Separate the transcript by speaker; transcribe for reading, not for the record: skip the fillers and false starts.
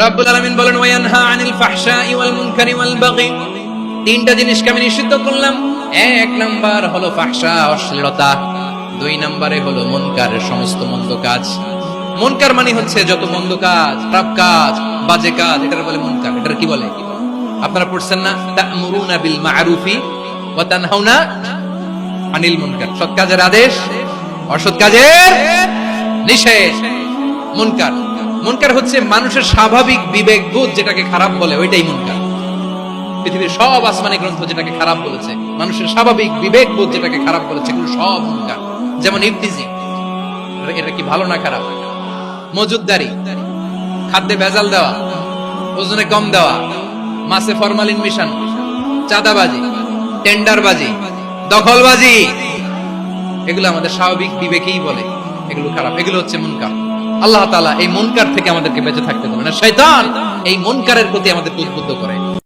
Speaker 1: রাব্বুল আলামিন বলেন ওয়ায়ানহা আনিল ফাহশাই ওয়াল মুনকারি ওয়াল বাগি। তিনটা জিনিসকে আমি নিষিদ্ধ করলাম। এক নাম্বার হলো ফাহশা, অশ্লীলতা। দুই নম্বরে হলো মুনকারের সমস্ত মন্দ কাজ। মুনকার মানে হচ্ছে যত মন্দ কাজ, খারাপ কাজ, বাজে কাজ, এটার বলে মুনকার। এটার কি বলে? আপনারা পড়ছেন না, তা'মুরুনা বিল মা'রুফি ওয়া তানহাউনা আনিল মুনকার। সৎ কাজের আদেশ, অসৎ কাজের নিষেধ। মুনকার মুনকার হচ্ছে মানুষের স্বাভাবিক বিবেক বোধ যেটাকে খারাপ বলে, ওইটাই মুনকার। পৃথিবীর সব আসমানি গ্রন্থ যেটাকে খারাপ বলেছে, মানুষের স্বাভাবিক বিবেক বোধ যেটাকে খারাপ বলেছে, এগুলো সব মুনকার। যেমন ইফতিজিং, এটা কি ভালো না খারাপ? মজুদদারি, খাদ্যে ভেজাল দেওয়া, ওজনে কম দেওয়া, মাছে ফরমালিন মিশানো, চাঁদাবাজি, টেন্ডারবাজি, দখলবাজি, এগুলো আমাদের স্বাভাবিক বিবেকেই বলে এগুলো খারাপ, এগুলো হচ্ছে মুনকার। আল্লাহ তাআলা এই মুনকার থেকে আমাদেরকে বেঁচে থাকতে দেন না। শয়তান এই মুনকারের প্রতি আমাদের উদ্বুদ্ধ করে।